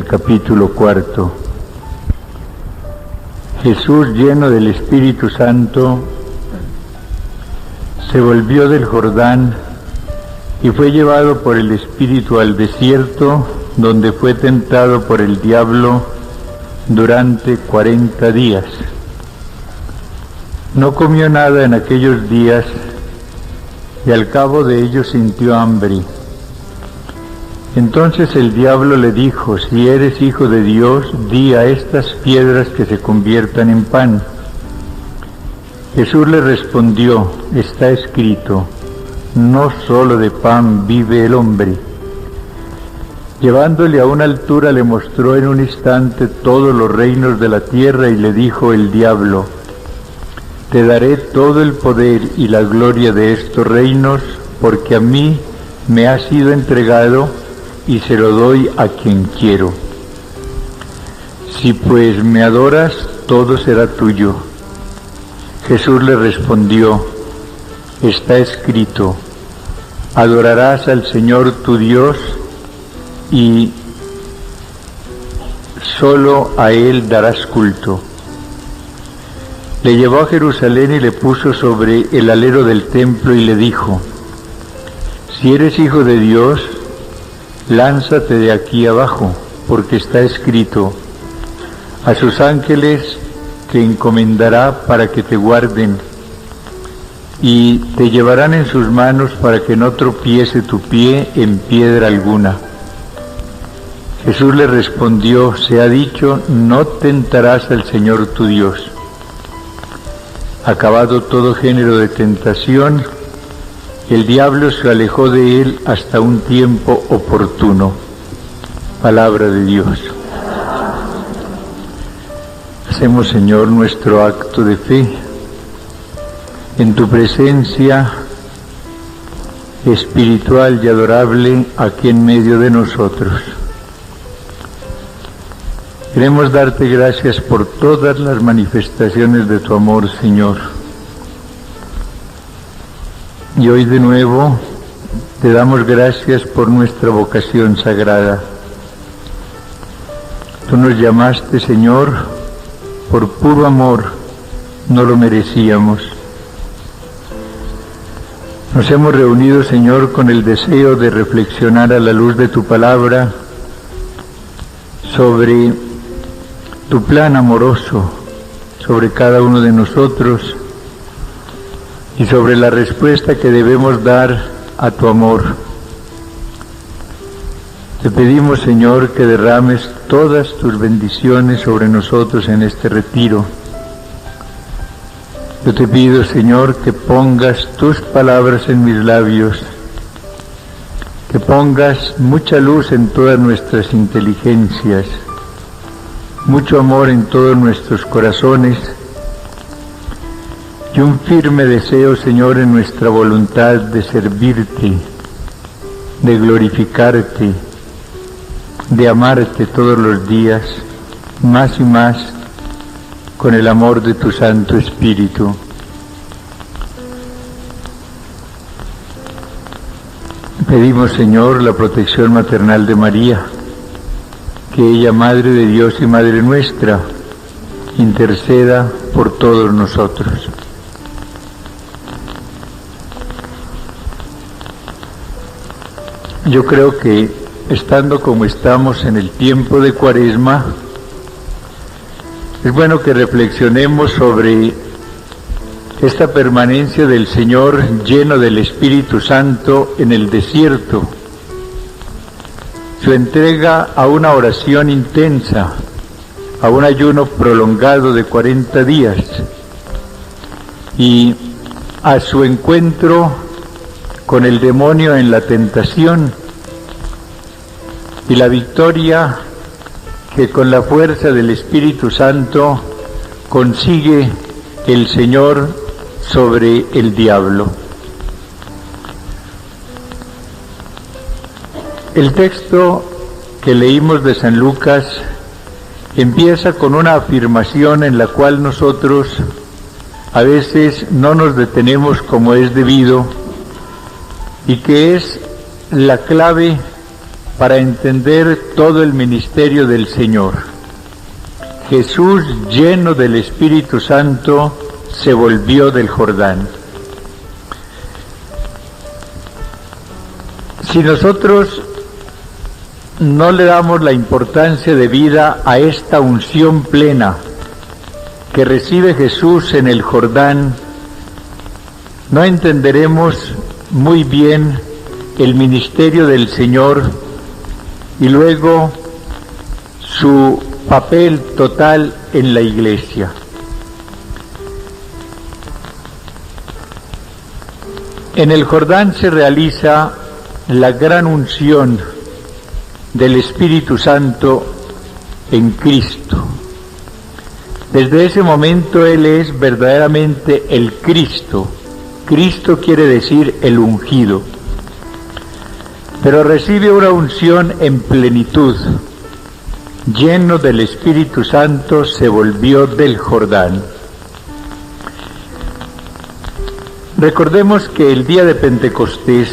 capítulo 4. Jesús, lleno del Espíritu Santo, se volvió del Jordán y fue llevado por el Espíritu al desierto, donde fue tentado por el diablo durante 40 días. No comió nada en aquellos días y al cabo de ellos sintió hambre. Entonces el diablo le dijo: si eres hijo de Dios, di a estas piedras que se conviertan en pan. Jesús le respondió: está escrito, no solo de pan vive el hombre. Llevándole a una altura le mostró en un instante todos los reinos de la tierra y le dijo el diablo: te daré todo el poder y la gloria de estos reinos, porque a mí me ha sido entregado y se lo doy a quien quiero. Si pues me adoras, todo será tuyo. Jesús le respondió: está escrito, adorarás al Señor tu Dios y solo a Él darás culto. Le llevó a Jerusalén y le puso sobre el alero del templo y le dijo: si eres hijo de Dios, lánzate de aquí abajo, porque está escrito, a sus ángeles te encomendará para que te guarden, y te llevarán en sus manos para que no tropiece tu pie en piedra alguna. Jesús le respondió: se ha dicho, no tentarás al Señor tu Dios. Acabado todo género de tentación, el diablo se alejó de él hasta un tiempo oportuno. Palabra de Dios. Hacemos, Señor, nuestro acto de fe en tu presencia espiritual y adorable aquí en medio de nosotros. Queremos darte gracias por todas las manifestaciones de tu amor, Señor. Y hoy de nuevo te damos gracias por nuestra vocación sagrada. Tú nos llamaste, Señor, por puro amor, no lo merecíamos. Nos hemos reunido, Señor, con el deseo de reflexionar a la luz de tu palabra sobre tu plan amoroso sobre cada uno de nosotros y sobre la respuesta que debemos dar a tu amor. Te pedimos, Señor, que derrames todas tus bendiciones sobre nosotros en este retiro. Yo te pido, Señor, que pongas tus palabras en mis labios, que pongas mucha luz en todas nuestras inteligencias, mucho amor en todos nuestros corazones y un firme deseo, Señor, en nuestra voluntad de servirte, de glorificarte, de amarte todos los días, más y más, con el amor de tu Santo Espíritu. Pedimos, Señor, la protección maternal de María, que ella, Madre de Dios y Madre nuestra, interceda por todos nosotros. Yo creo que, estando como estamos en el tiempo de Cuaresma, es bueno que reflexionemos sobre esta permanencia del Señor lleno del Espíritu Santo en el desierto, su entrega a una oración intensa, a un ayuno prolongado de 40 días y a su encuentro con el demonio en la tentación y la victoria que con la fuerza del Espíritu Santo consigue el Señor sobre el diablo. El texto que leímos de San Lucas empieza con una afirmación en la cual nosotros a veces no nos detenemos como es debido y que es la clave para entender todo el ministerio del Señor. Jesús, lleno del Espíritu Santo, se volvió del Jordán. Si nosotros no le damos la importancia de vida a esta unción plena que recibe Jesús en el Jordán, no entenderemos muy bien el ministerio del Señor y luego su papel total en la Iglesia. En el Jordán se realiza la gran unción del Espíritu Santo en Cristo. Desde ese momento Él es verdaderamente el Cristo. Cristo quiere decir el ungido. Pero recibe una unción en plenitud. Lleno del Espíritu Santo, se volvió del Jordán. Recordemos que el día de Pentecostés,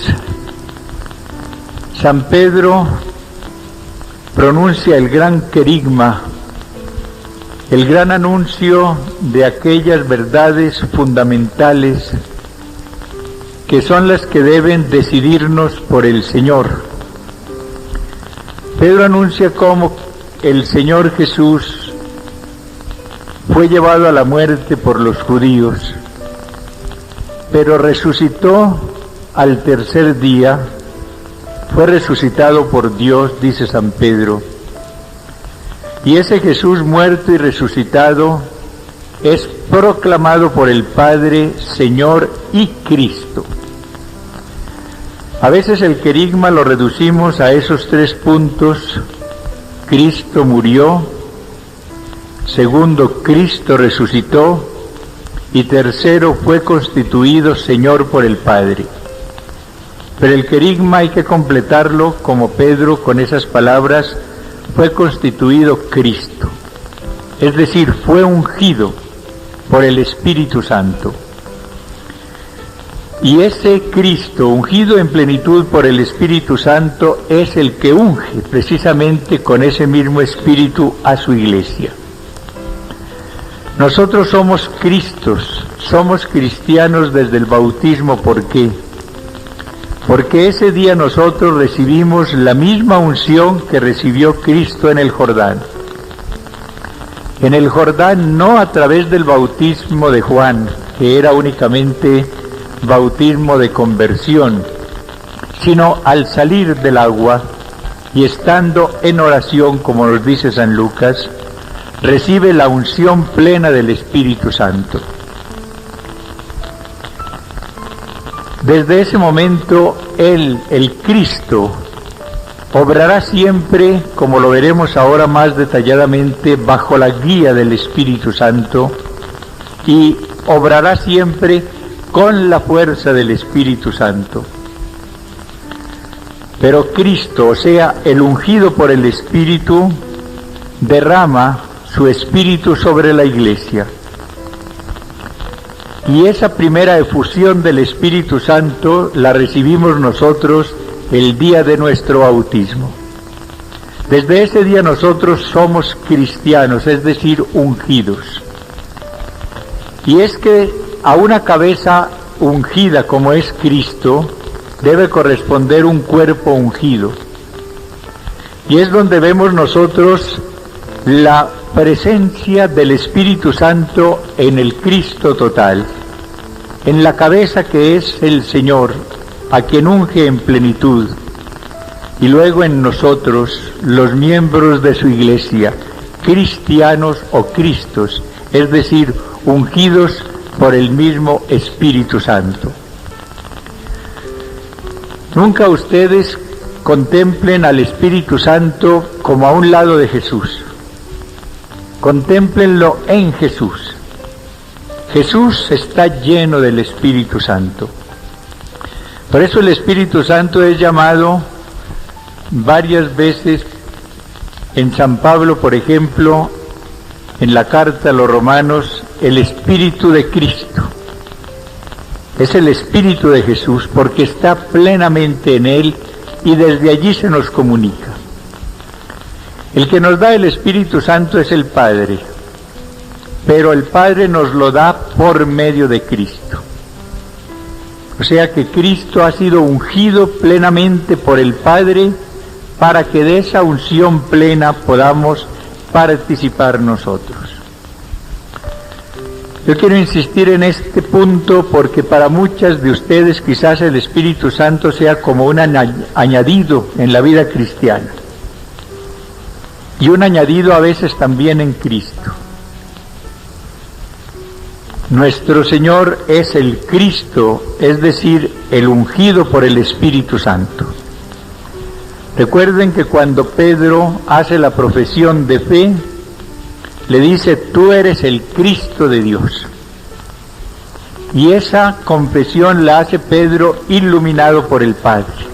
San Pedro pronuncia el gran querigma, el gran anuncio de aquellas verdades fundamentales que son las que deben decidirnos por el Señor. Pedro anuncia cómo el Señor Jesús fue llevado a la muerte por los judíos, pero resucitó al tercer día, fue resucitado por Dios, dice San Pedro. Y ese Jesús muerto y resucitado es proclamado por el Padre, Señor y Cristo. A veces el querigma lo reducimos a esos 3 puntos: Cristo murió, segundo, Cristo resucitó, y tercero, fue constituido Señor por el Padre. Pero el querigma hay que completarlo como Pedro con esas palabras: fue constituido Cristo, es decir, fue ungido por el Espíritu Santo. Y ese Cristo, ungido en plenitud por el Espíritu Santo, es el que unge precisamente con ese mismo Espíritu a su Iglesia. Nosotros somos Cristos, somos cristianos desde el bautismo. ¿Por qué? Porque ese día nosotros recibimos la misma unción que recibió Cristo en el Jordán. En el Jordán, no a través del bautismo de Juan, que era únicamente bautismo de conversión, sino al salir del agua y estando en oración, como nos dice San Lucas, recibe la unción plena del Espíritu Santo. Desde ese momento, Él, el Cristo, obrará siempre, como lo veremos ahora más detalladamente, bajo la guía del Espíritu Santo, y obrará siempre con la fuerza del Espíritu Santo. Pero Cristo, o sea, el ungido por el Espíritu, derrama su Espíritu sobre la Iglesia. Y esa primera efusión del Espíritu Santo la recibimos nosotros el día de nuestro bautismo. Desde ese día nosotros somos cristianos, es decir, ungidos. Y es que a una cabeza ungida como es Cristo debe corresponder un cuerpo ungido. Y es donde vemos nosotros la presencia del Espíritu Santo en el Cristo total, en la cabeza que es el Señor, a quien unge en plenitud, y luego en nosotros, los miembros de su Iglesia, cristianos o Cristos, es decir, ungidos por el mismo Espíritu Santo. Nunca ustedes contemplen al Espíritu Santo como a un lado de Jesús. Contémplenlo en Jesús. Jesús está lleno del Espíritu Santo. Por eso el Espíritu Santo es llamado varias veces en San Pablo, por ejemplo, en la carta a los Romanos, el Espíritu de Cristo. Es el Espíritu de Jesús porque está plenamente en Él y desde allí se nos comunica. El que nos da el Espíritu Santo es el Padre, pero el Padre nos lo da por medio de Cristo. O sea que Cristo ha sido ungido plenamente por el Padre para que de esa unción plena podamos participar nosotros. Yo quiero insistir en este punto porque para muchas de ustedes quizás el Espíritu Santo sea como un añadido en la vida cristiana y un añadido a veces también en Cristo. Nuestro Señor es el Cristo, es decir, el ungido por el Espíritu Santo. Recuerden que cuando Pedro hace la profesión de fe, le dice: tú eres el Cristo de Dios. Y esa confesión la hace Pedro iluminado por el Padre.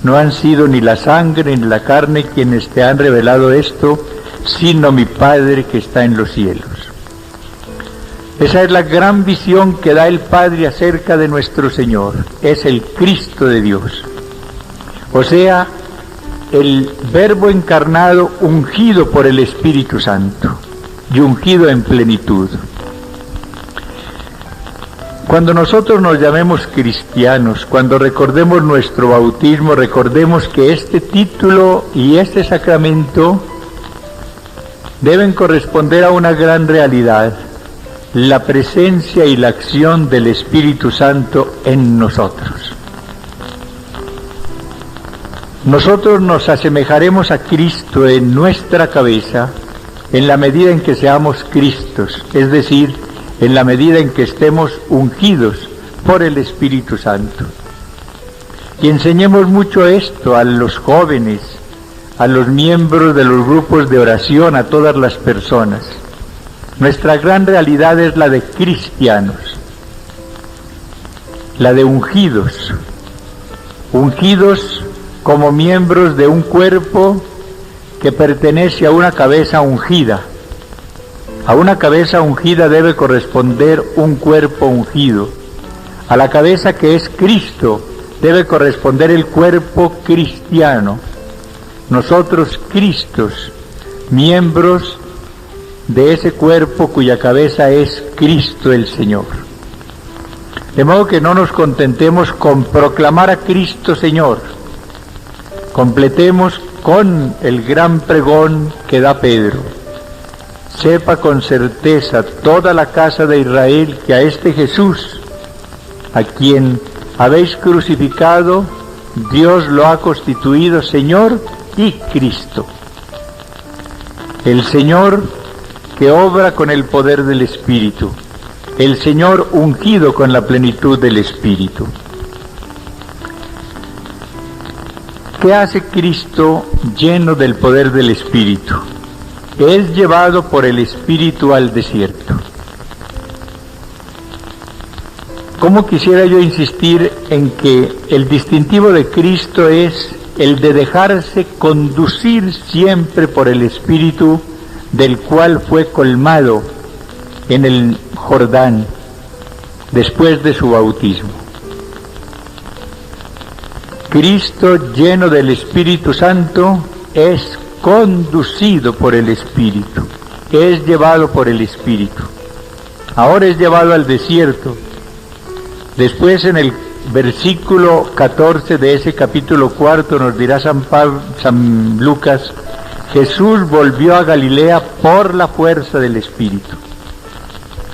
No han sido ni la sangre ni la carne quienes te han revelado esto, sino mi Padre que está en los cielos. Esa es la gran visión que da el Padre acerca de nuestro Señor. Es el Cristo de Dios. O sea, el Verbo encarnado ungido por el Espíritu Santo y ungido en plenitud. Cuando nosotros nos llamemos cristianos, cuando recordemos nuestro bautismo, recordemos que este título y este sacramento deben corresponder a una gran realidad: la presencia y la acción del Espíritu Santo en nosotros. Nosotros nos asemejaremos a Cristo en nuestra cabeza en la medida en que seamos Cristos, es decir, en la medida en que estemos ungidos por el Espíritu Santo. Y enseñemos mucho esto a los jóvenes, a los miembros de los grupos de oración, a todas las personas. Nuestra gran realidad es la de cristianos, la de ungidos, ungidos como miembros de un cuerpo que pertenece a una cabeza ungida. A una cabeza ungida debe corresponder un cuerpo ungido. A la cabeza que es Cristo debe corresponder el cuerpo cristiano. Nosotros, Cristos, miembros de ese cuerpo cuya cabeza es Cristo el Señor. De modo que no nos contentemos con proclamar a Cristo Señor. Completemos con el gran pregón que da Pedro: sepa con certeza toda la casa de Israel que a este Jesús, a quien habéis crucificado, Dios lo ha constituido Señor y Cristo. El Señor que obra con el poder del Espíritu, el Señor ungido con la plenitud del Espíritu. ¿Qué hace Cristo lleno del poder del Espíritu? Es llevado por el Espíritu al desierto. ¿Cómo quisiera yo insistir en que el distintivo de Cristo es el de dejarse conducir siempre por el Espíritu, del cual fue colmado en el Jordán después de su bautismo? Cristo, lleno del Espíritu Santo, es conducido por el Espíritu, es llevado por el Espíritu. Ahora es llevado al desierto. Después, en el versículo 14 de ese capítulo 4, nos dirá San Lucas: Jesús volvió a Galilea por la fuerza del Espíritu.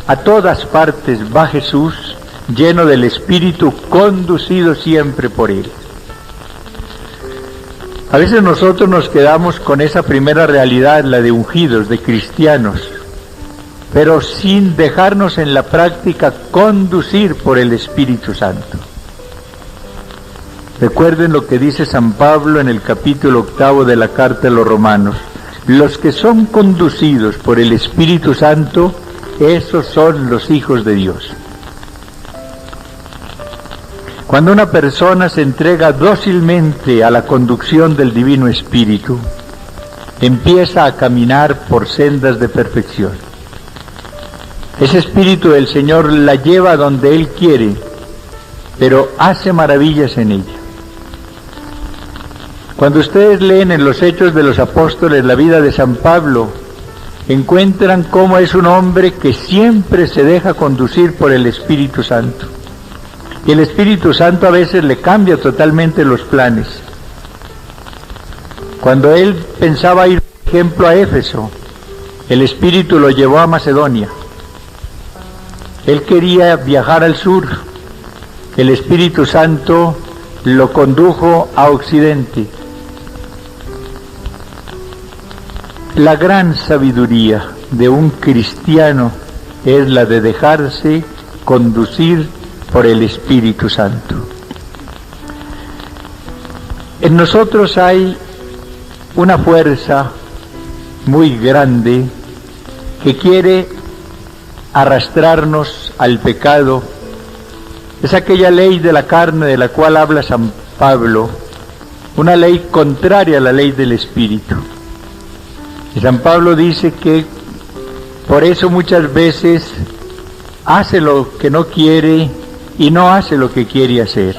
A todas partes va Jesús, lleno del Espíritu, conducido siempre por Él. A veces nosotros nos quedamos con esa primera realidad, la de ungidos, de cristianos, pero sin dejarnos en la práctica conducir por el Espíritu Santo. Recuerden lo que dice San Pablo en el capítulo 8 de la carta a los Romanos: los que son conducidos por el Espíritu Santo, esos son los hijos de Dios. Cuando una persona se entrega dócilmente a la conducción del Divino Espíritu, empieza a caminar por sendas de perfección. Ese Espíritu del Señor la lleva donde Él quiere, pero hace maravillas en ella. Cuando ustedes leen en los Hechos de los Apóstoles la vida de San Pablo, encuentran cómo es un hombre que siempre se deja conducir por el Espíritu Santo. Y el Espíritu Santo a veces le cambia totalmente los planes. Cuando él pensaba ir, por ejemplo, a Éfeso, el Espíritu lo llevó a Macedonia. Él quería viajar al sur. El Espíritu Santo lo condujo a Occidente. La gran sabiduría de un cristiano es la de dejarse conducir por el Espíritu Santo. En nosotros hay una fuerza muy grande que quiere arrastrarnos al pecado. Es aquella ley de la carne de la cual habla San Pablo, una ley contraria a la ley del Espíritu. Y San Pablo dice que por eso muchas veces hace lo que no quiere y no hace lo que quiere hacer.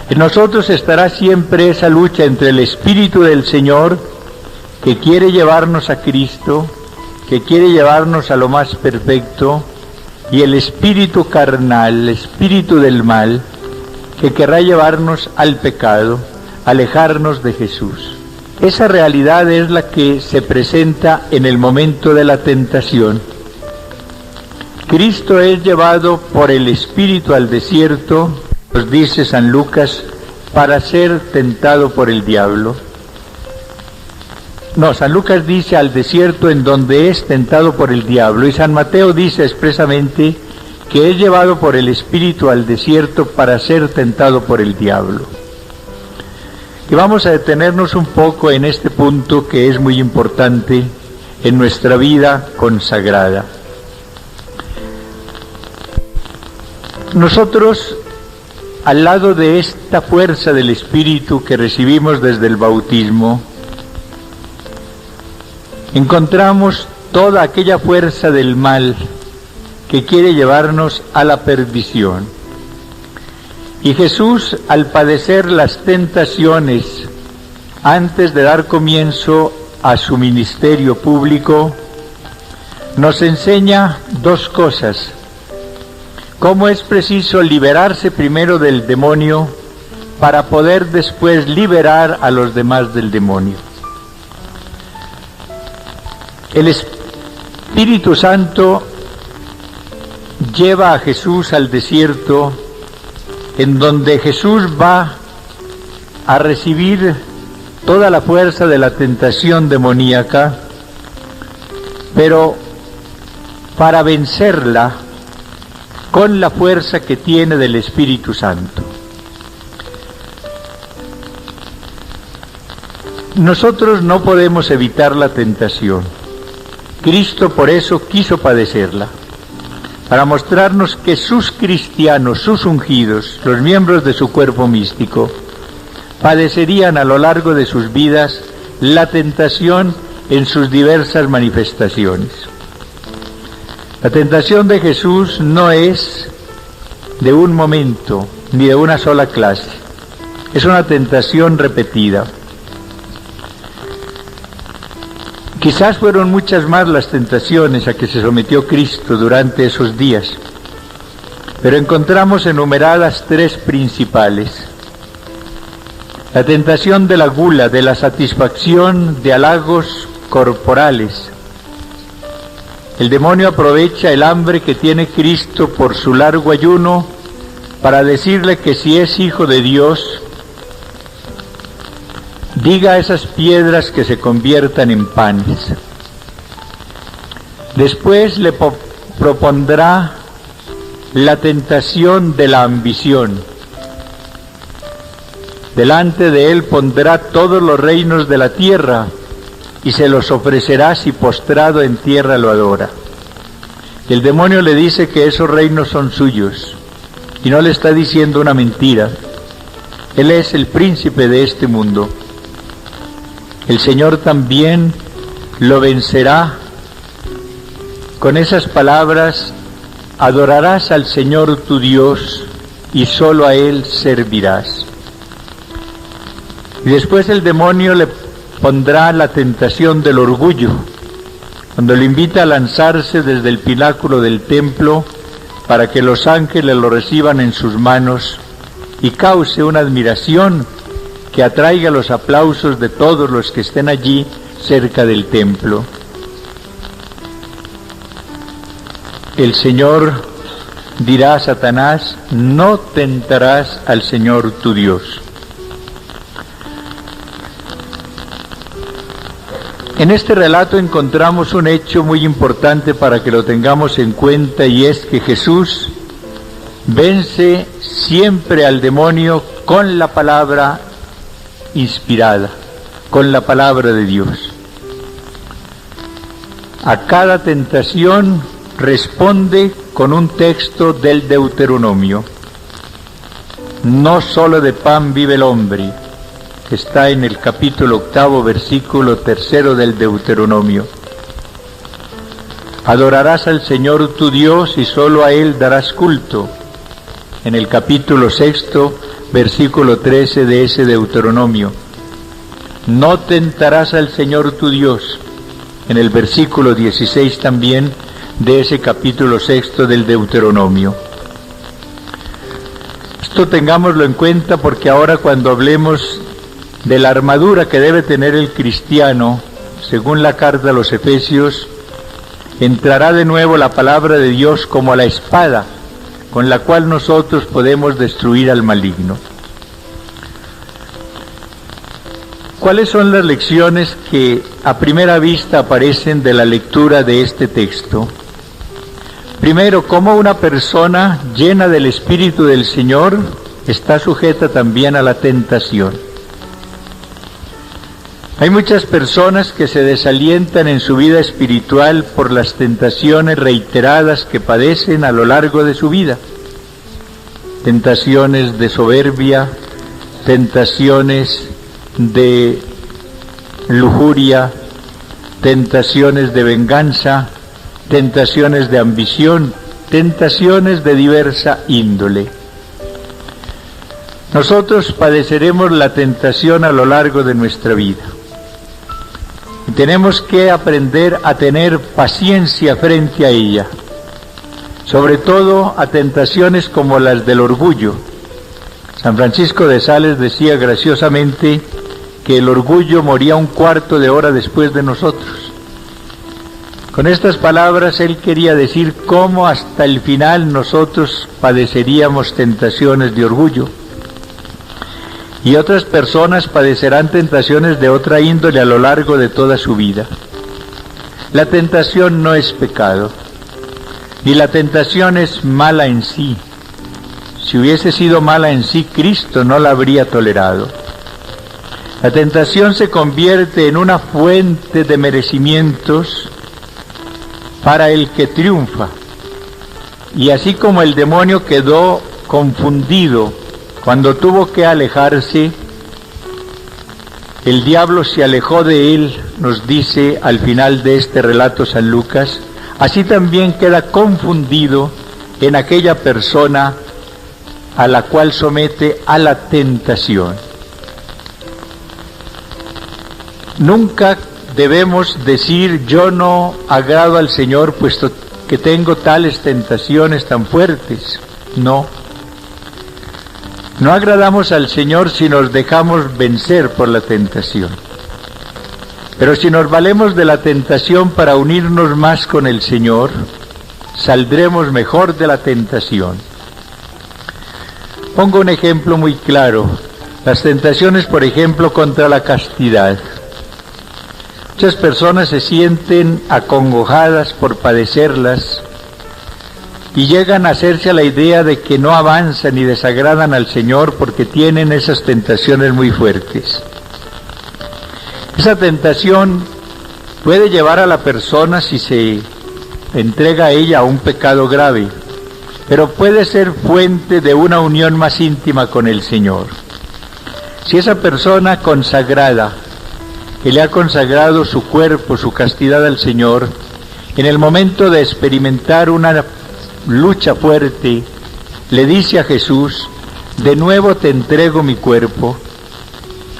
En nosotros estará siempre esa lucha entre el Espíritu del Señor, que quiere llevarnos a Cristo, que quiere llevarnos a lo más perfecto, y el espíritu carnal, el espíritu del mal, que querrá llevarnos al pecado, alejarnos de Jesús. Esa realidad es la que se presenta en el momento de la tentación. Cristo es llevado por el Espíritu al desierto, nos dice San Lucas, para ser tentado por el diablo. No, San Lucas dice al desierto en donde es tentado por el diablo, y San Mateo dice expresamente que es llevado por el Espíritu al desierto para ser tentado por el diablo. Y vamos a detenernos un poco en este punto que es muy importante en nuestra vida consagrada. Nosotros, al lado de esta fuerza del Espíritu que recibimos desde el bautismo, encontramos toda aquella fuerza del mal que quiere llevarnos a la perdición. Y Jesús, al padecer las tentaciones antes de dar comienzo a su ministerio público, nos enseña dos cosas: cómo es preciso liberarse primero del demonio para poder después liberar a los demás del demonio. El Espíritu Santo lleva a Jesús al desierto, en donde Jesús va a recibir toda la fuerza de la tentación demoníaca, pero para vencerla con la fuerza que tiene del Espíritu Santo. Nosotros no podemos evitar la tentación. Cristo por eso quiso padecerla, para mostrarnos que sus cristianos, sus ungidos, los miembros de su cuerpo místico, padecerían a lo largo de sus vidas la tentación en sus diversas manifestaciones. La tentación de Jesús no es de un momento, ni de una sola clase. Es una tentación repetida. Quizás fueron muchas más las tentaciones a que se sometió Cristo durante esos días, pero encontramos enumeradas tres principales. La tentación de la gula, de la satisfacción de halagos corporales. El demonio aprovecha el hambre que tiene Cristo por su largo ayuno para decirle que si es hijo de Dios, diga a esas piedras que se conviertan en panes. Después le propondrá la tentación de la ambición. Delante de él pondrá todos los reinos de la tierra y se los ofrecerá si postrado en tierra lo adora. El demonio le dice que esos reinos son suyos y no le está diciendo una mentira. Él es el príncipe de este mundo. El Señor también lo vencerá con esas palabras: adorarás al Señor tu Dios y solo a Él servirás. Y después el demonio le pondrá la tentación del orgullo, cuando le invita a lanzarse desde el pináculo del templo para que los ángeles lo reciban en sus manos y cause una admiración que atraiga los aplausos de todos los que estén allí cerca del templo. El Señor dirá a Satanás: no tentarás al Señor tu Dios. En este relato encontramos un hecho muy importante para que lo tengamos en cuenta, y es que Jesús vence siempre al demonio con la palabra inspirada, con la palabra de Dios. A cada tentación responde con un texto del Deuteronomio. No solo de pan vive el hombre, que está en el capítulo 8, versículo 3 del Deuteronomio. Adorarás al Señor tu Dios y solo a Él darás culto, en el capítulo 6, versículo 13 de ese Deuteronomio. No tentarás al Señor tu Dios, en el versículo 16 también de ese capítulo 6 del Deuteronomio. Esto tengámoslo en cuenta, porque ahora cuando hablemos de la armadura que debe tener el cristiano, según la carta a los Efesios, entrará de nuevo la palabra de Dios como la espada con la cual nosotros podemos destruir al maligno. ¿Cuáles son las lecciones que a primera vista aparecen de la lectura de este texto? Primero, cómo una persona llena del Espíritu del Señor está sujeta también a la tentación. Hay muchas personas que se desalientan en su vida espiritual por las tentaciones reiteradas que padecen a lo largo de su vida. Tentaciones de soberbia, tentaciones de lujuria, tentaciones de venganza, tentaciones de ambición, tentaciones de diversa índole. Nosotros padeceremos la tentación a lo largo de nuestra vida. Y tenemos que aprender a tener paciencia frente a ella, sobre todo a tentaciones como las del orgullo. San Francisco de Sales decía graciosamente que el orgullo moría un cuarto de hora después de nosotros. Con estas palabras él quería decir cómo hasta el final nosotros padeceríamos tentaciones de orgullo. Y otras personas padecerán tentaciones de otra índole a lo largo de toda su vida. La tentación no es pecado, ni la tentación es mala en sí. Si hubiese sido mala en sí, Cristo no la habría tolerado. La tentación se convierte en una fuente de merecimientos para el que triunfa. Y así como el demonio quedó confundido cuando tuvo que alejarse, el diablo se alejó de él, nos dice al final de este relato San Lucas, así también queda confundido en aquella persona a la cual somete a la tentación. Nunca debemos decir yo no agrado al Señor puesto que tengo tales tentaciones tan fuertes. No agradamos al Señor si nos dejamos vencer por la tentación. Pero si nos valemos de la tentación para unirnos más con el Señor, saldremos mejor de la tentación. Pongo un ejemplo muy claro. Las tentaciones, por ejemplo, contra la castidad. Muchas personas se sienten acongojadas por padecerlas y llegan a hacerse a la idea de que no avanzan y desagradan al Señor porque tienen esas tentaciones muy fuertes. Esa tentación puede llevar a la persona, si se entrega a ella, a un pecado grave, pero puede ser fuente de una unión más íntima con el Señor. Si esa persona consagrada, que le ha consagrado su cuerpo, su castidad al Señor, en el momento de experimentar una lucha fuerte, le dice a Jesús, de nuevo te entrego mi cuerpo,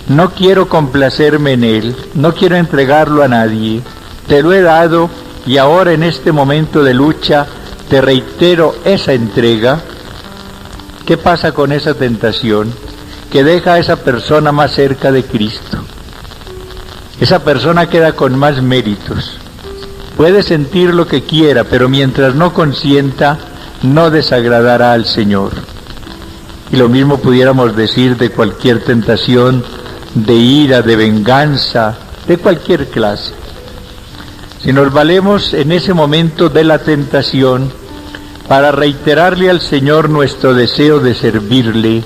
no quiero complacerme en él, no quiero entregarlo a nadie, te lo he dado y ahora en este momento de lucha te reitero esa entrega. ¿Qué pasa con esa tentación? Que deja a esa persona más cerca de Cristo. Esa persona queda con más méritos. Puede sentir lo que quiera, pero mientras no consienta, no desagradará al Señor. Y lo mismo pudiéramos decir de cualquier tentación, de ira, de venganza, de cualquier clase. Si nos valemos en ese momento de la tentación para reiterarle al Señor nuestro deseo de servirle,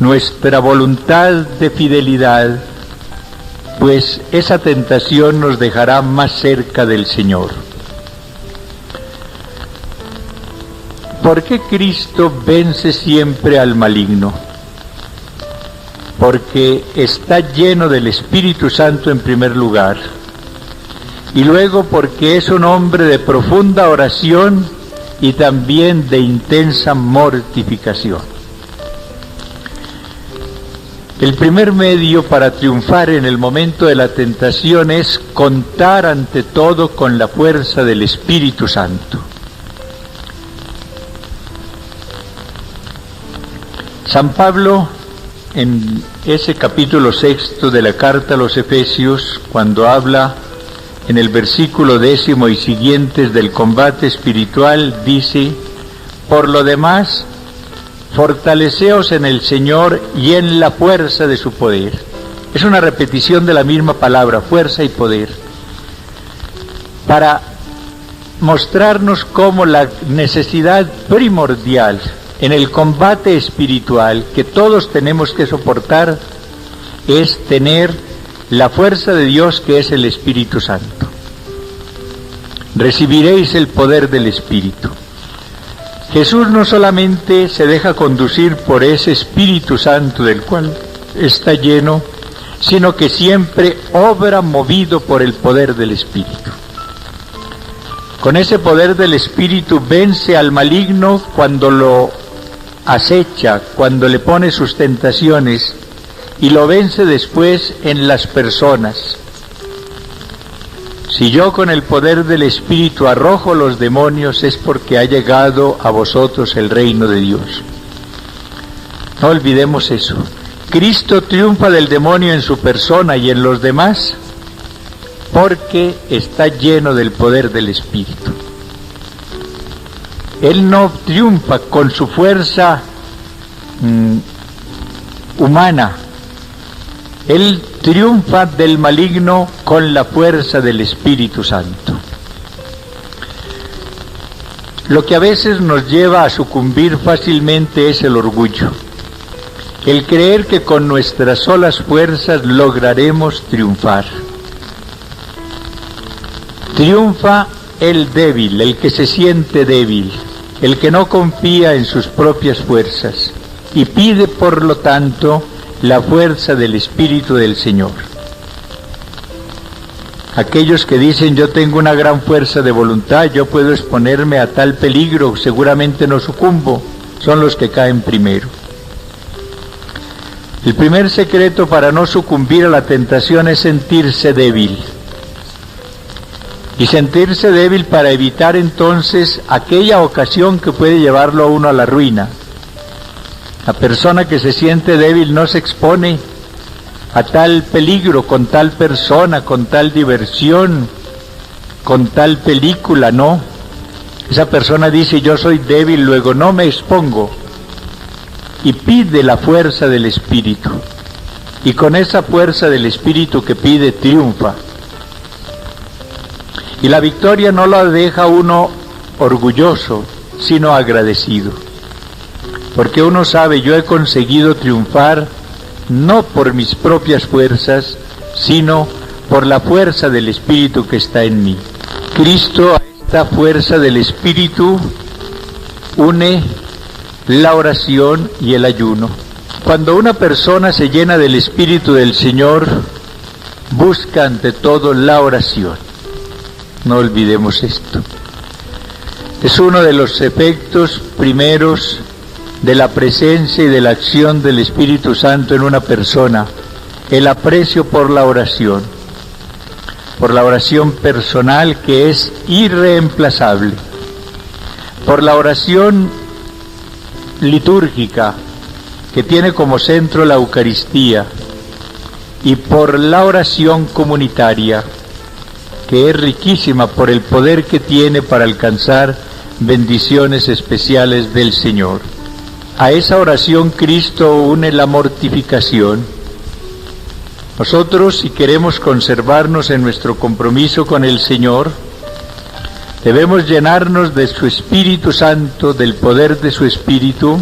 nuestra voluntad de fidelidad, pues esa tentación nos dejará más cerca del Señor. ¿Por qué Cristo vence siempre al maligno? Porque está lleno del Espíritu Santo en primer lugar, y luego porque es un hombre de profunda oración y también de intensa mortificación. El primer medio para triunfar en el momento de la tentación es contar ante todo con la fuerza del Espíritu Santo. San Pablo, en ese capítulo 6 de la carta a los Efesios, cuando habla en el versículo 10 y siguientes del combate espiritual, dice: por lo demás, fortaleceos en el Señor y en la fuerza de su poder. Es una repetición de la misma palabra, fuerza y poder, para mostrarnos cómo la necesidad primordial en el combate espiritual que todos tenemos que soportar es tener la fuerza de Dios, que es el Espíritu Santo. Recibiréis el poder del Espíritu. Jesús no solamente se deja conducir por ese Espíritu Santo del cual está lleno, sino que siempre obra movido por el poder del Espíritu. Con ese poder del Espíritu vence al maligno cuando lo acecha, cuando le pone sus tentaciones, y lo vence después en las personas. Si yo con el poder del Espíritu arrojo los demonios, es porque ha llegado a vosotros el reino de Dios. No olvidemos eso. Cristo triunfa del demonio en su persona y en los demás porque está lleno del poder del Espíritu. Él no triunfa con su fuerza humana. Él triunfa del maligno con la fuerza del Espíritu Santo. Lo que a veces nos lleva a sucumbir fácilmente es el orgullo. El creer que con nuestras solas fuerzas lograremos triunfar. Triunfa el débil, el que se siente débil, el que no confía en sus propias fuerzas y pide por lo tanto la fuerza del Espíritu del Señor. Aquellos que dicen: yo tengo una gran fuerza de voluntad, yo puedo exponerme a tal peligro, seguramente no sucumbo, son los que caen primero. El primer secreto para no sucumbir a la tentación es sentirse débil. Y sentirse débil para evitar entonces aquella ocasión que puede llevarlo a uno a la ruina. La persona que se siente débil no se expone a tal peligro con tal persona, con tal diversión, con tal película, no. Esa persona dice: yo soy débil, luego no me expongo. Y pide la fuerza del Espíritu. Y con esa fuerza del Espíritu que pide, triunfa. Y la victoria no la deja uno orgulloso, sino agradecido. Porque uno sabe: yo he conseguido triunfar no por mis propias fuerzas, sino por la fuerza del Espíritu que está en mí. Cristo, a esta fuerza del Espíritu, une la oración y el ayuno. Cuando una persona se llena del Espíritu del Señor, busca ante todo la oración. No olvidemos esto. Es uno de los efectos primeros de la presencia y de la acción del Espíritu Santo en una persona, el aprecio por la oración personal, que es irreemplazable, por la oración litúrgica, que tiene como centro la Eucaristía, y por la oración comunitaria, que es riquísima por el poder que tiene para alcanzar bendiciones especiales del Señor. A esa oración Cristo une la mortificación. Nosotros, si queremos conservarnos en nuestro compromiso con el Señor, debemos llenarnos de su Espíritu Santo, del poder de su Espíritu.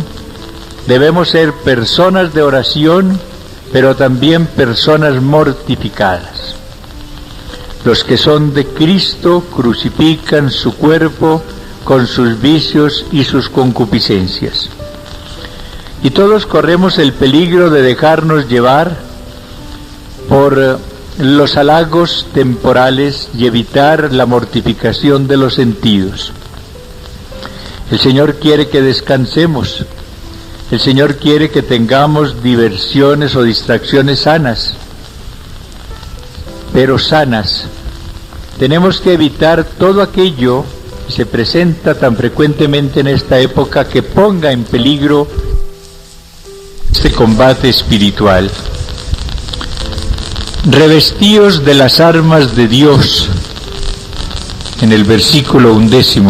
Debemos ser personas de oración, pero también personas mortificadas. Los que son de Cristo crucifican su cuerpo con sus vicios y sus concupiscencias. Y todos corremos el peligro de dejarnos llevar por los halagos temporales y evitar la mortificación de los sentidos. El Señor quiere que descansemos. El Señor quiere que tengamos diversiones o distracciones sanas, pero sanas. Tenemos que evitar todo aquello que se presenta tan frecuentemente en esta época que ponga en peligro este combate espiritual. Revestíos de las armas de Dios, en el versículo 11,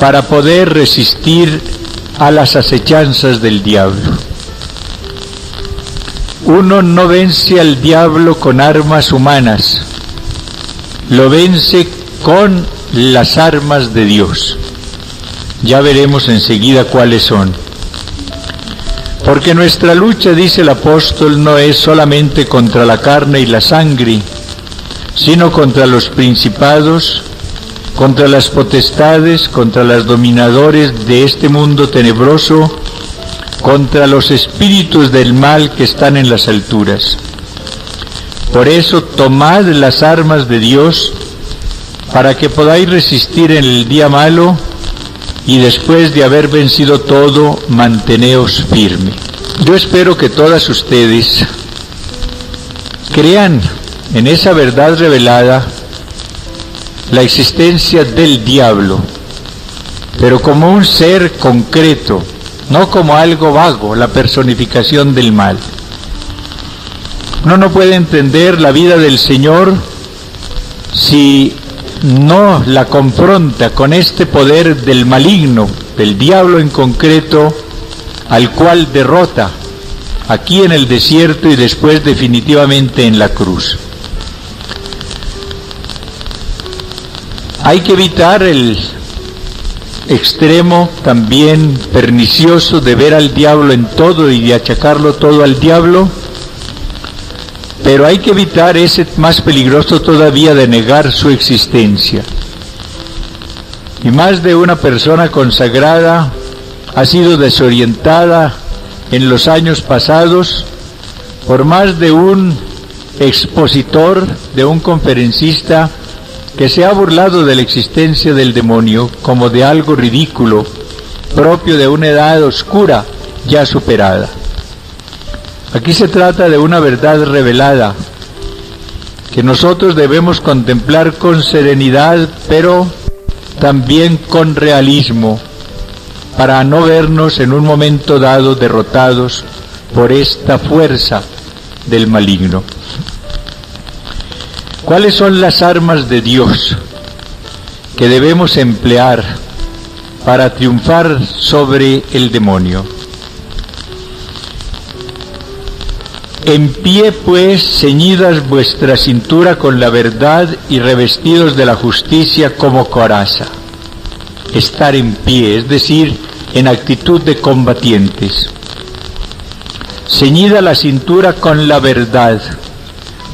para poder resistir a las acechanzas del diablo. Uno no vence al diablo con armas humanas, lo vence con las armas de Dios. Ya veremos enseguida cuáles son. Porque nuestra lucha, dice el apóstol, no es solamente contra la carne y la sangre, sino contra los principados, contra las potestades, contra los dominadores de este mundo tenebroso, contra los espíritus del mal que están en las alturas. Por eso tomad las armas de Dios, para que podáis resistir en el día malo, y después de haber vencido todo, manteneos firme. Yo espero que todas ustedes crean en esa verdad revelada, la existencia del diablo, pero como un ser concreto, no como algo vago, la personificación del mal. Uno no puede entender la vida del Señor si no la confronta con este poder del maligno, del diablo en concreto, al cual derrota aquí en el desierto y después definitivamente en la cruz. Hay que evitar el extremo también pernicioso de ver al diablo en todo y de achacarlo todo al diablo, pero hay que evitar ese más peligroso todavía de negar su existencia. Y más de una persona consagrada ha sido desorientada en los años pasados por más de un expositor, de un conferencista, que se ha burlado de la existencia del demonio como de algo ridículo, propio de una edad oscura ya superada. Aquí se trata de una verdad revelada, que nosotros debemos contemplar con serenidad, pero también con realismo, para no vernos en un momento dado derrotados por esta fuerza del maligno. ¿Cuáles son las armas de Dios que debemos emplear para triunfar sobre el demonio? En pie, pues, ceñidas vuestra cintura con la verdad y revestidos de la justicia como coraza. Estar en pie, es decir, en actitud de combatientes. Ceñida la cintura con la verdad,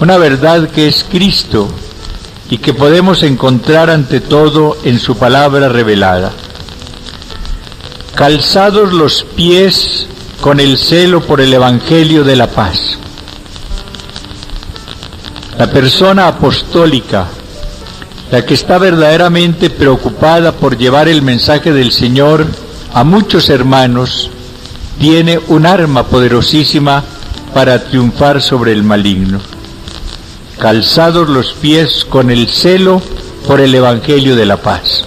una verdad que es Cristo y que podemos encontrar ante todo en su palabra revelada. Calzados los pies con el celo por el Evangelio de la paz. La persona apostólica, la que está verdaderamente preocupada por llevar el mensaje del Señor a muchos hermanos, tiene un arma poderosísima para triunfar sobre el maligno, calzados los pies con el celo por el Evangelio de la paz,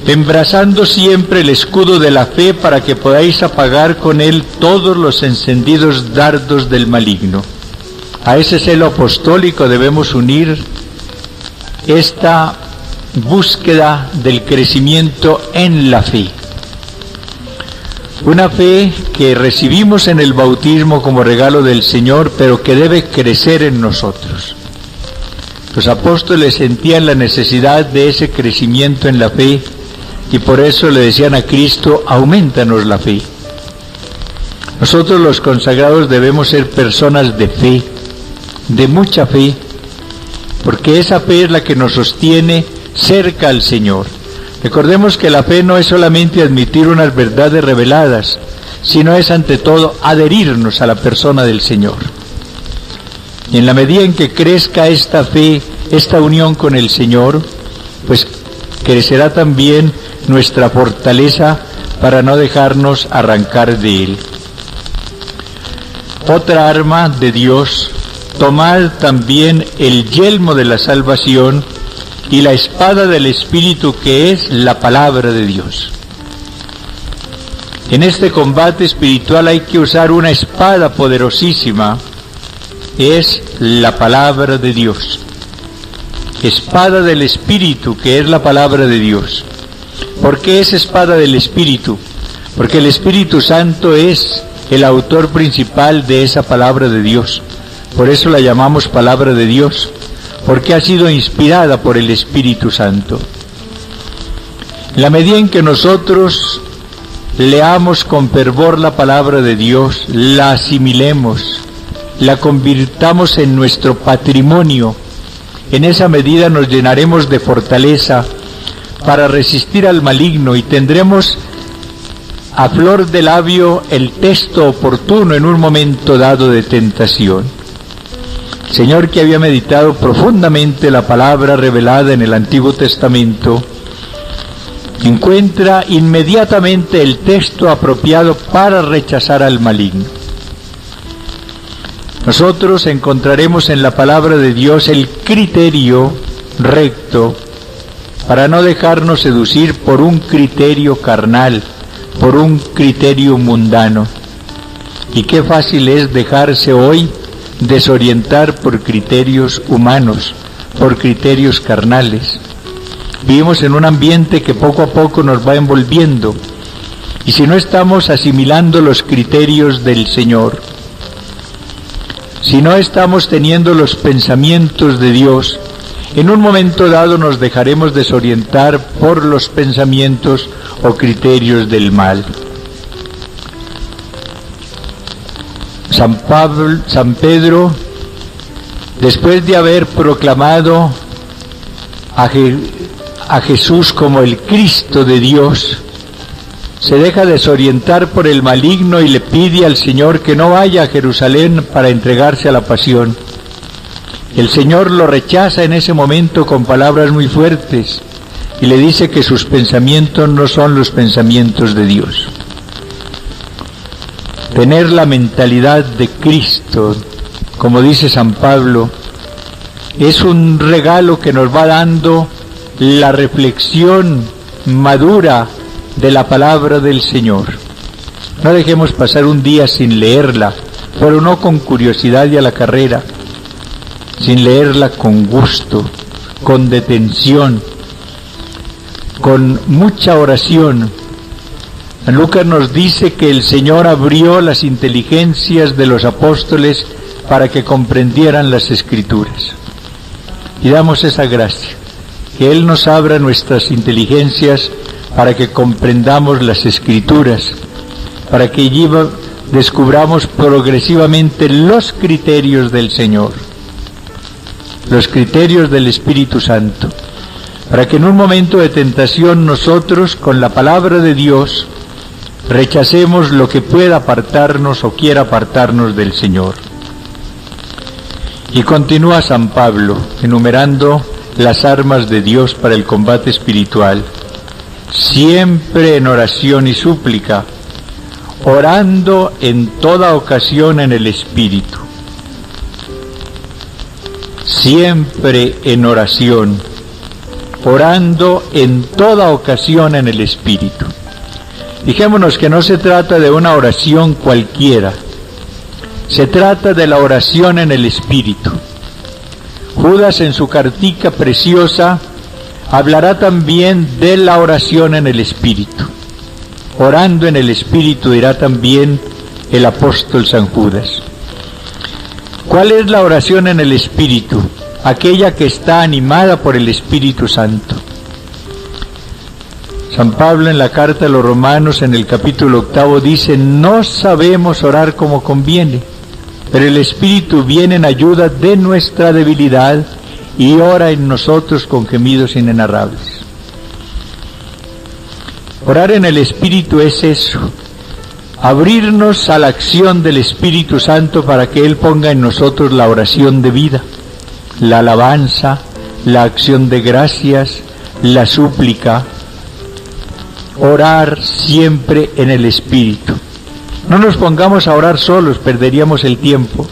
embrazando siempre el escudo de la fe para que podáis apagar con él todos los encendidos dardos del maligno. A ese celo apostólico debemos unir esta búsqueda del crecimiento en la fe. Una fe que recibimos en el bautismo como regalo del Señor, pero que debe crecer en nosotros. Los apóstoles sentían la necesidad de ese crecimiento en la fe y por eso le decían a Cristo: aumentanos la fe. Nosotros los consagrados debemos ser personas de fe, de mucha fe, porque esa fe es la que nos sostiene cerca al Señor. Recordemos que la fe no es solamente admitir unas verdades reveladas, sino es ante todo adherirnos a la persona del Señor. Y en la medida en que crezca esta fe, esta unión con el Señor, pues crecerá también nuestra fortaleza para no dejarnos arrancar de Él. Otra arma de Dios: tomad también el yelmo de la salvación y la espada del Espíritu, que es la palabra de Dios. En este combate espiritual hay que usar una espada poderosísima, es la palabra de Dios. Espada del Espíritu, que es la palabra de Dios. ¿Por qué es espada del Espíritu? Porque el Espíritu Santo es el autor principal de esa palabra de Dios. Por eso la llamamos palabra de Dios, porque ha sido inspirada por el Espíritu Santo. En la medida en que nosotros leamos con fervor la palabra de Dios, la asimilemos, la convirtamos en nuestro patrimonio, en esa medida nos llenaremos de fortaleza para resistir al maligno y tendremos a flor de labio el texto oportuno en un momento dado de tentación. El Señor, que había meditado profundamente la palabra revelada en el Antiguo Testamento, encuentra inmediatamente el texto apropiado para rechazar al maligno. Nosotros encontraremos en la palabra de Dios el criterio recto para no dejarnos seducir por un criterio carnal, por un criterio mundano. Y qué fácil es dejarse hoy desorientar por criterios humanos, por criterios carnales. Vivimos en un ambiente que poco a poco nos va envolviendo, y si no estamos asimilando los criterios del Señor, si no estamos teniendo los pensamientos de Dios, en un momento dado nos dejaremos desorientar por los pensamientos o criterios del mal. San Pedro, después de haber proclamado a Jesús como el Cristo de Dios, se deja desorientar por el maligno y le pide al Señor que no vaya a Jerusalén para entregarse a la pasión. El Señor lo rechaza en ese momento con palabras muy fuertes y le dice que sus pensamientos no son los pensamientos de Dios. Tener la mentalidad de Cristo, como dice San Pablo, es un regalo que nos va dando la reflexión madura de la palabra del Señor. No dejemos pasar un día sin leerla, pero no con curiosidad y a la carrera, sin leerla con gusto, con detención, con mucha oración. San Lucas nos dice que el Señor abrió las inteligencias de los apóstoles para que comprendieran las Escrituras. Y damos esa gracia, que Él nos abra nuestras inteligencias para que comprendamos las Escrituras, para que allí descubramos progresivamente los criterios del Señor, los criterios del Espíritu Santo, para que en un momento de tentación nosotros, con la palabra de Dios, rechacemos lo que pueda apartarnos o quiera apartarnos del Señor. Y continúa San Pablo enumerando las armas de Dios para el combate espiritual: siempre en oración y súplica, orando en toda ocasión en el Espíritu. Siempre en oración, orando en toda ocasión en el Espíritu. Fijémonos que no se trata de una oración cualquiera, se trata de la oración en el Espíritu. Judas en su cartica preciosa hablará también de la oración en el Espíritu. Orando en el Espíritu dirá también el apóstol San Judas. ¿Cuál es la oración en el Espíritu? Aquella que está animada por el Espíritu Santo. San Pablo en la carta a los Romanos en el capítulo 8 dice: no sabemos orar como conviene, pero el Espíritu viene en ayuda de nuestra debilidad y ora en nosotros con gemidos inenarrables. Orar en el Espíritu es eso, abrirnos a la acción del Espíritu Santo para que Él ponga en nosotros la oración de vida, la alabanza, la acción de gracias, la súplica. Orar siempre en el Espíritu. No nos pongamos a orar solos, perderíamos el tiempo.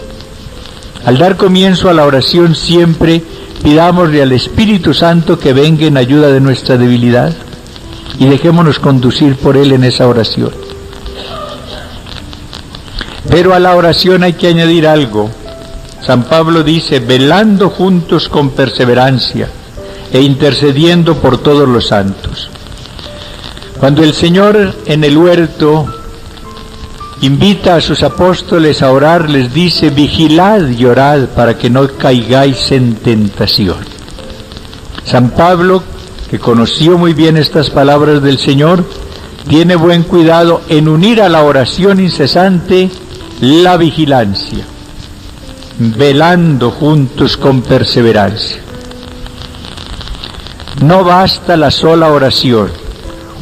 Al dar comienzo a la oración siempre pidámosle al Espíritu Santo que venga en ayuda de nuestra debilidad y dejémonos conducir por Él en esa oración. Pero a la oración hay que añadir algo. San Pablo dice: velando juntos con perseverancia e intercediendo por todos los santos. Cuando el Señor en el huerto invita a sus apóstoles a orar, les dice: vigilad y orad para que no caigáis en tentación. San Pablo, que conoció muy bien estas palabras del Señor, tiene buen cuidado en unir a la oración incesante la vigilancia, velando juntos con perseverancia. No basta la sola oración.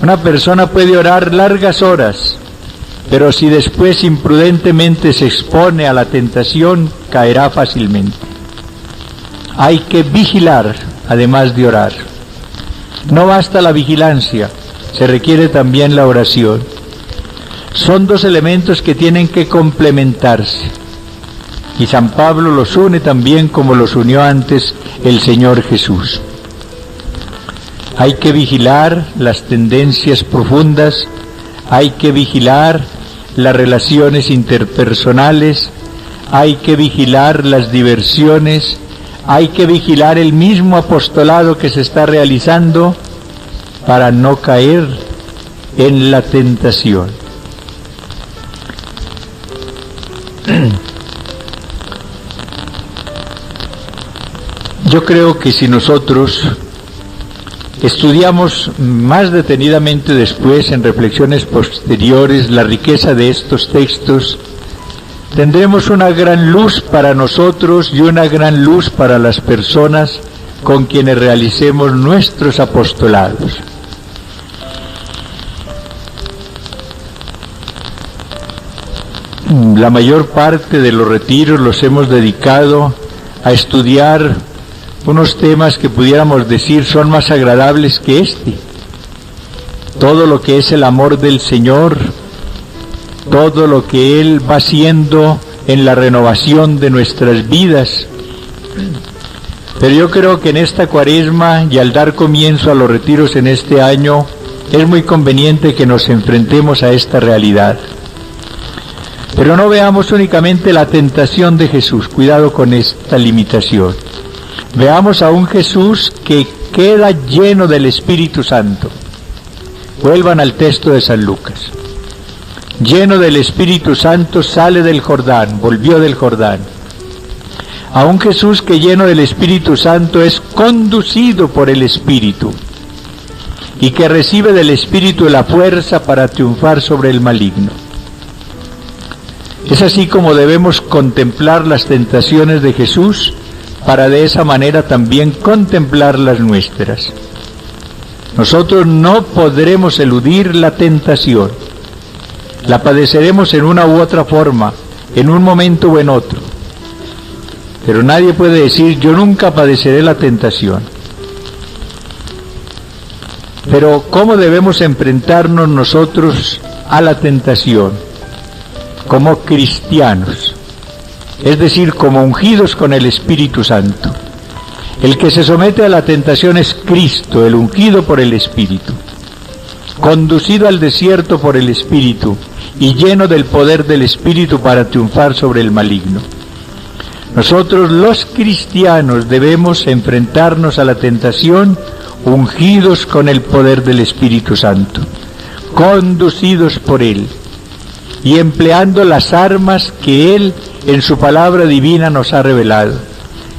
Una persona puede orar largas horas, pero si después imprudentemente se expone a la tentación, caerá fácilmente. Hay que vigilar, además de orar. No basta la vigilancia, se requiere también la oración. Son dos elementos que tienen que complementarse. Y San Pablo los une también como los unió antes el Señor Jesús. Hay que vigilar las tendencias profundas, hay que vigilar las relaciones interpersonales, hay que vigilar las diversiones, hay que vigilar el mismo apostolado que se está realizando para no caer en la tentación. Yo creo que si nosotros estudiamos más detenidamente después, en reflexiones posteriores, la riqueza de estos textos, tendremos una gran luz para nosotros y una gran luz para las personas con quienes realicemos nuestros apostolados. La mayor parte de los retiros los hemos dedicado a estudiar unos temas que pudiéramos decir son más agradables que este. Todo lo que es el amor del Señor, todo lo que Él va haciendo en la renovación de nuestras vidas. Pero yo creo que en esta Cuaresma y al dar comienzo a los retiros en este año, es muy conveniente que nos enfrentemos a esta realidad. Pero no veamos únicamente la tentación de Jesús, cuidado con esta limitación. Veamos a un Jesús que queda lleno del Espíritu Santo. Vuelvan al texto de San Lucas. Lleno del Espíritu Santo sale del Jordán, volvió del Jordán. A un Jesús que lleno del Espíritu Santo es conducido por el Espíritu y que recibe del Espíritu la fuerza para triunfar sobre el maligno. Es así como debemos contemplar las tentaciones de Jesús, para de esa manera también contemplar las nuestras. Nosotros no podremos eludir la tentación. La padeceremos en una u otra forma, en un momento o en otro. Pero nadie puede decir: yo nunca padeceré la tentación. Pero ¿cómo debemos enfrentarnos nosotros a la tentación? como cristianos, es decir, como ungidos con el Espíritu Santo. El que se somete a la tentación es Cristo, el ungido por el Espíritu, conducido al desierto por el Espíritu y lleno del poder del Espíritu para triunfar sobre el maligno. Nosotros los cristianos debemos enfrentarnos a la tentación ungidos con el poder del Espíritu Santo, conducidos por Él y empleando las armas que Él en su palabra divina nos ha revelado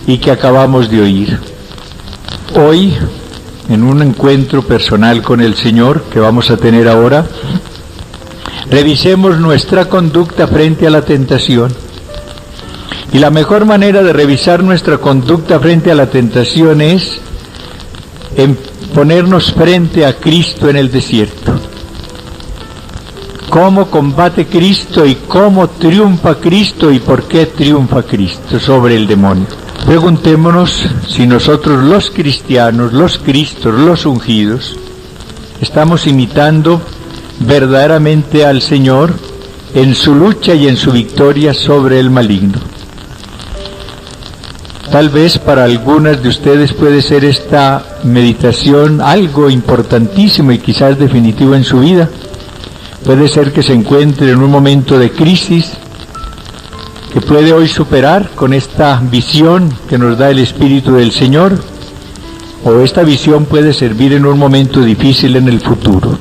y que acabamos de oír. Hoy, en un encuentro personal con el Señor que vamos a tener ahora, revisemos nuestra conducta frente a la tentación. Y la mejor manera de revisar nuestra conducta frente a la tentación es ponernos frente a Cristo en el desierto. ¿Cómo combate Cristo y cómo triunfa Cristo y por qué triunfa Cristo sobre el demonio? Preguntémonos si nosotros los cristianos, los Cristos, los ungidos, estamos imitando verdaderamente al Señor en su lucha y en su victoria sobre el maligno. Tal vez para algunas de ustedes puede ser esta meditación algo importantísimo y quizás definitivo en su vida. Puede ser que se encuentre en un momento de crisis que puede hoy superar con esta visión que nos da el Espíritu del Señor, o esta visión puede servir en un momento difícil en el futuro.